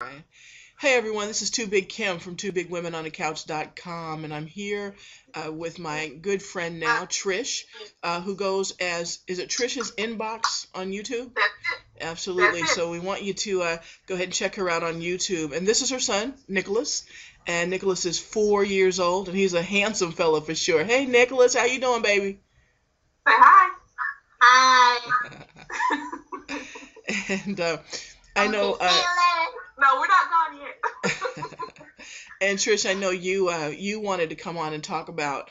Right. Hey everyone, this is Too Big Kim from TwoBigWomenOnACouch.com, and I'm here with my good friend now, Trish, who goes as, is it Trish's Inbox on YouTube? That's it. That's Absolutely. it. So we want you to go ahead and check her out on YouTube. And this is her son, Nicholas, and Nicholas is 4 years old, and he's a handsome fella for sure. Hey Nicholas, how you doing, baby? Say hi. Hi. And I know. No, we're not gone yet. And Trish, I know you wanted to come on and talk about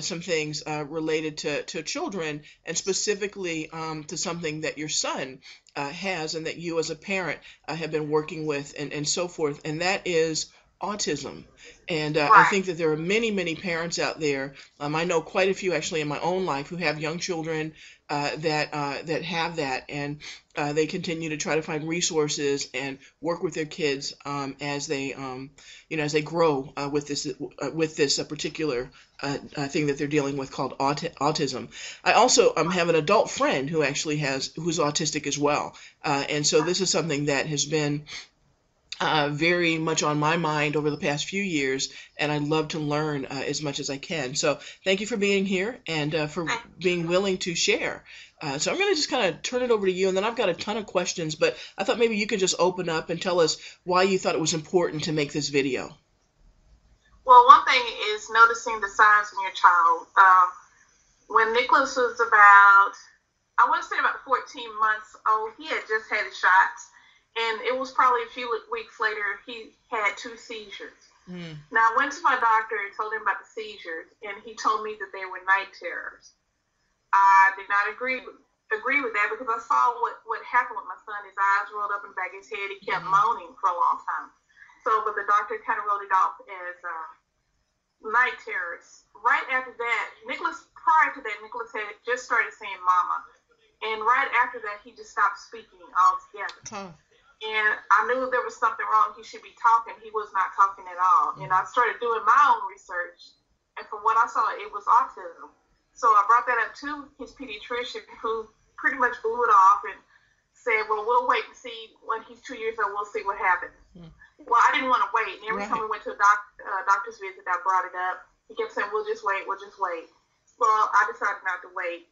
some things related to children, and specifically to something that your son has, and that you as a parent have been working with, and so forth, and that is autism. And I Right. think that there are many, many parents out there. I know quite a few actually in my own life who have young children that have that, and they continue to try to find resources and work with their kids as they as they grow with this particular thing that they're dealing with called autism. I also have an adult friend who actually who's autistic as well, and so this is something that has been very much on my mind over the past few years, and I'd love to learn as much as I can. So thank you for being here and for being willing to share. So I'm going to just kind of turn it over to you, and then I've got a ton of questions, but I thought maybe you could just open up and tell us why you thought it was important to make this video. Well, one thing is noticing the signs in your child. When Nicholas was about, I want to say about 14 months old, he had just had his shots. And it was probably a few weeks later, he had 2 seizures. Now, I went to my doctor and told him about the seizures, and he told me that they were night terrors. I did not agree with that because I saw what happened with my son. His eyes rolled up in the back of his head. He kept moaning for a long time. But the doctor kind of wrote it off as night terrors. Right after that, prior to that, Nicholas had just started saying mama. And right after that, he just stopped speaking altogether. And I knew there was something wrong. He should be talking. He was not talking at all. And I started doing my own research. And from what I saw, it was autism. So I brought that up to his pediatrician, who pretty much blew it off and said, well, we'll wait and see when he's 2 years old. We'll see what happens. Well, I didn't want to wait. And every time we went to a doctor's visit, I brought it up. He kept saying, we'll just wait. Well, I decided not to wait.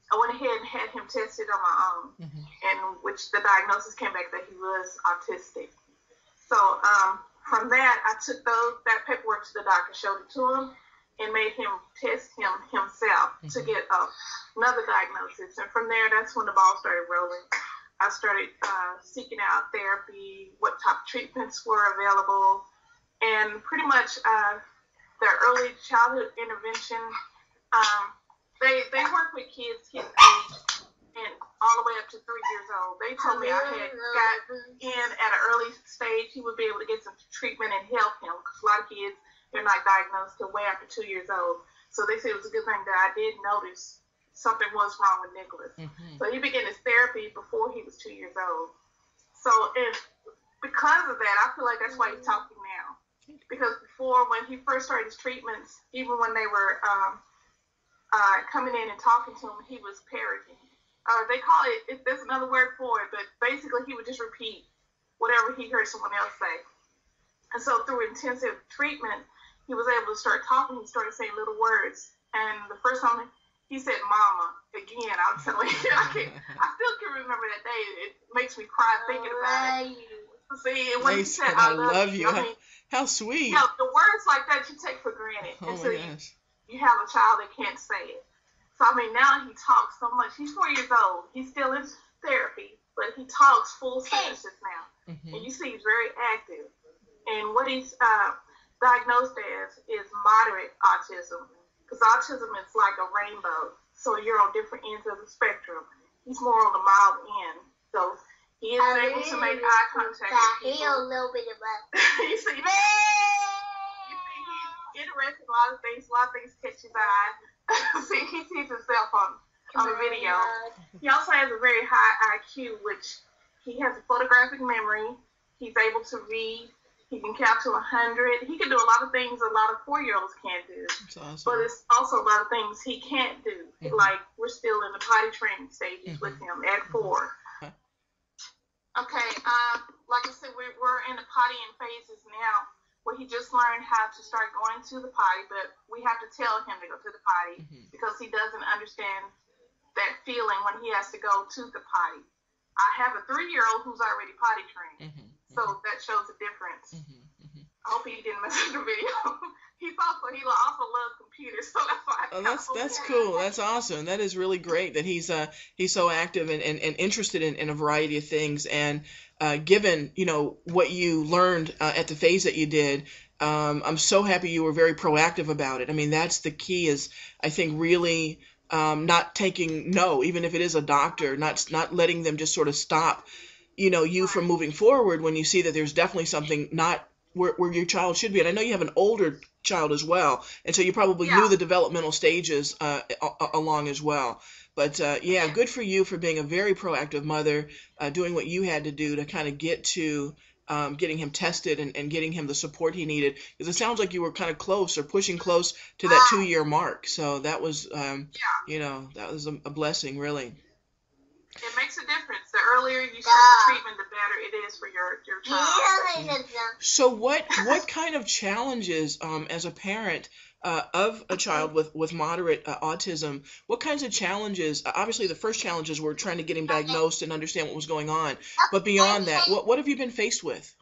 I went ahead and had him tested on my own, and which the diagnosis came back that he was autistic. So from that, I took that paperwork to the doctor, showed it to him, and made him test him himself to get another diagnosis. And from there, that's when the ball started rolling. I started seeking out therapy, what type of treatments were available, and pretty much the early childhood intervention. They work with kids his age and all the way up to 3 years old. They told me I had got in at an early stage. He would be able to get some treatment and help him, because a lot of kids, they're not diagnosed till way after 2 years old. So they said it was a good thing that I did notice something was wrong with Nicholas. So he began his therapy before he was 2 years old. So because of that, I feel like that's why he's talking now. Because before, when he first started his treatments, even when they were coming in and talking to him, he was parroting. They call it, there's another word for it, but basically he would just repeat whatever he heard someone else say. And so through intensive treatment, he was able to start talking. He started saying little words. And the first time he said mama, again, I'm telling you, I still can remember that day. It makes me cry thinking about it. See, and when he said, I love you. I mean, how sweet. The words like that you take for granted. Oh until my gosh. You have a child that can't say it. So, I mean, now he talks so much. He's 4 years old. He's still in therapy, but he talks full sentences now. And you see he's very active. And what he's diagnosed as is moderate autism, because autism is like a rainbow. So you're on different ends of the spectrum. He's more on the mild end. So he is able to make eye contact with people. A little bit about You see, interested in a lot of things catch his eye. See, he sees himself on a video. He also has a very high IQ, which he has a photographic memory. He's able to read. He can count to 100. He can do a lot of things a lot of 4-year-olds can't do. That's awesome. But it's also a lot of things he can't do. Like, we're still in the potty training stages with him at 4. Okay, like I said, honestly, we're in the pottying phases now where he just learned how to start going to the potty, but we have to tell him to go to the potty because he doesn't understand that feeling when he has to go to the potty. I have a 3-year-old who's already potty trained, so that shows a difference. I hope he didn't mess up the video. he also loves computers, so that's why. That's cool. That's awesome. That is really great that he's so active and interested in a variety of things. And given what you learned at the phase that you did, I'm so happy you were very proactive about it. I mean, that's the key. Is I think really not taking no, even if it is a doctor, not letting them just sort of stop you from moving forward when you see that there's definitely something not where your child should be. And I know you have an older child as well, and so you probably knew the developmental stages along as well. But good for you for being a very proactive mother, doing what you had to do to kind of get to getting him tested and getting him the support he needed. Because it sounds like you were kind of close or pushing close to that 2-year mark. So that was, that was a blessing, really. It makes a difference. The earlier you start the treatment, the better it is for your child. So what kind of challenges, as a parent of a child with moderate autism, what kinds of challenges, obviously the first challenges were trying to get him diagnosed and understand what was going on, but beyond that, what have you been faced with?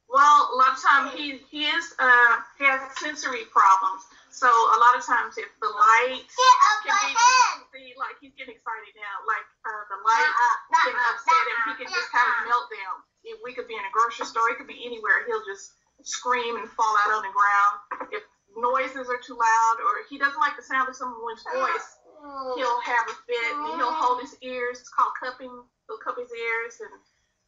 Well, a lot of times he has sensory problems. So a lot of times if the light can be, like he's getting excited now, like the light can upset him, he can just have a meltdown. We could be in a grocery store, it could be anywhere, he'll just scream and fall out on the ground. If noises are too loud or he doesn't like the sound of someone's voice, he'll have a fit and he'll hold his ears. It's called cupping. He'll cup his ears and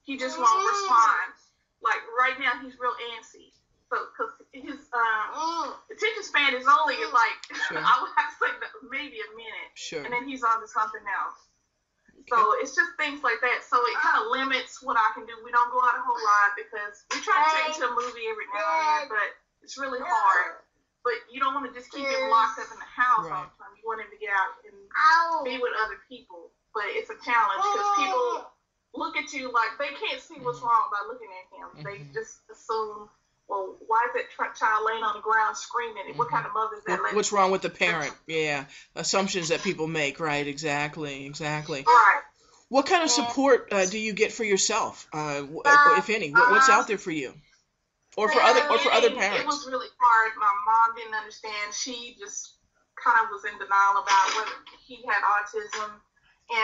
he just won't respond. Like right now he's real antsy. So, because his attention span is only like, I would have to say maybe a minute. Sure. And then he's on to something else. Okay. So it's just things like that. So it kind of limits what I can do. We don't go out a whole lot because we try to take him to a movie every now and then, but it's really hard. But you don't want to just keep him locked up in the house all the time. You want him to get out and be with other people. But it's a challenge because people look at you like they can't see what's wrong by looking at him. They just assume, well, why is that child laying on the ground screaming? What kind of mother is that? What's wrong with the parent? Yeah, assumptions that people make, right? Exactly. Right. What kind of support do you get for yourself, if any? What's out there for you, or for other parents? It was really hard. My mom didn't understand. She just kind of was in denial about whether he had autism,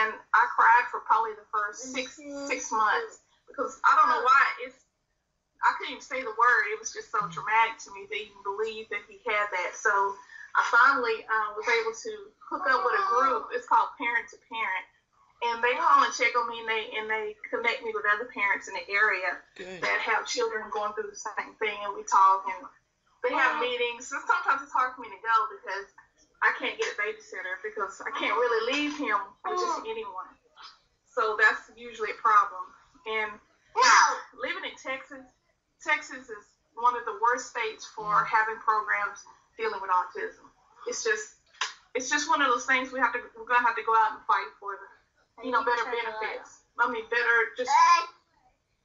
and I cried for probably the first six months because I don't know why I couldn't even say the word. It was just so traumatic to me to even believe that he had that. So I finally was able to hook up with a group. It's called Parent to Parent. And they call and check on me, and they connect me with other parents in the area that have children going through the same thing. And we talk, and they have meetings. So sometimes it's hard for me to go because I can't get a babysitter because I can't really leave him with just anyone. So that's usually a problem. And living in Texas is one of the worst states for having programs dealing with autism. It's just one of those things we're gonna have to go out and fight for better benefits. Better just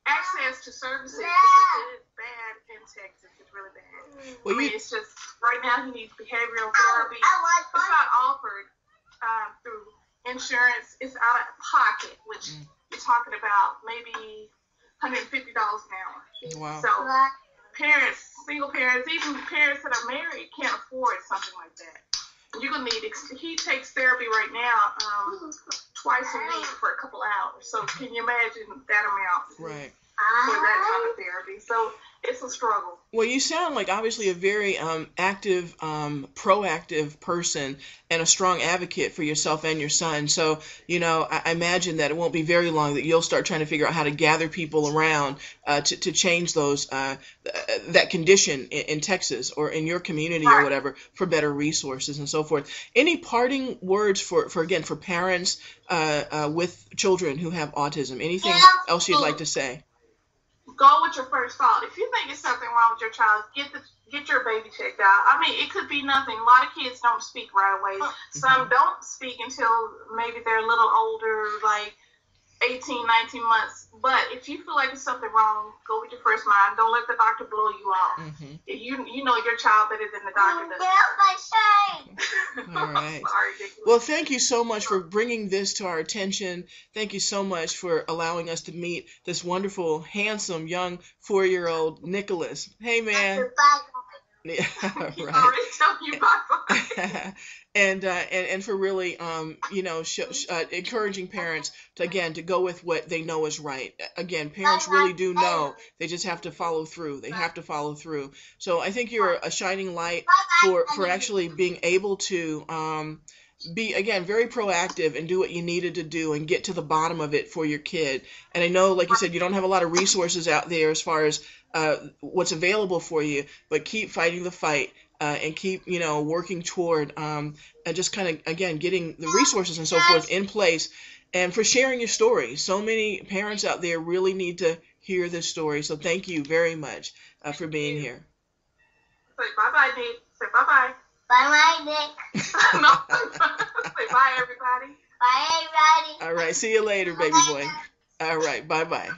access to services. Because it is bad in Texas. It's really bad. Well, it's just right now he needs behavioral therapy. It's not offered through insurance. It's out of pocket, which you're talking about maybe $150 an hour. Wow. So parents, single parents, even parents that are married can't afford something like that. You're gonna need. He takes therapy right now twice a week for a couple hours. So can you imagine that amount? Right. For that kind of therapy. So it's a struggle. Well, you sound like obviously a very active, proactive person and a strong advocate for yourself and your son. So, I imagine that it won't be very long that you'll start trying to figure out how to gather people around to change that condition in Texas or in your community or whatever for better resources and so forth. Any parting words for parents with children who have autism? Anything else you'd like to say? Go with your first thought. If you think it's something wrong with your child, get your baby checked out. It could be nothing. A lot of kids don't speak right away. Some don't speak until maybe they're a little older, like 18, 19 months. But if you feel like it's something wrong, go with your first mind. Don't let the doctor blow you off. Mm-hmm. You know your child better than the doctor does. All right. Sorry, well, thank you so much for bringing this to our attention. Thank you so much for allowing us to meet this wonderful, handsome, young 4-year-old Nicholas. Hey, man. Yeah, right. Already telling you bye-bye. and for really encouraging parents to go with what they know is right. Again, parents really do know. They just have to follow through. So I think you're a shining light for actually being able to be, again, very proactive and do what you needed to do and get to the bottom of it for your kid. And I know, like you said, you don't have a lot of resources out there as far as what's available for you, but keep fighting the fight and keep, working toward just kind of, again, getting the resources and so forth in place, and for sharing your story. So many parents out there really need to hear this story. So thank you very much for being here. Say bye-bye, Nick. Say bye-bye. Bye-bye, Nick. No. Say bye, everybody. Bye, everybody. All right. See you later, baby boy. All right. Bye-bye.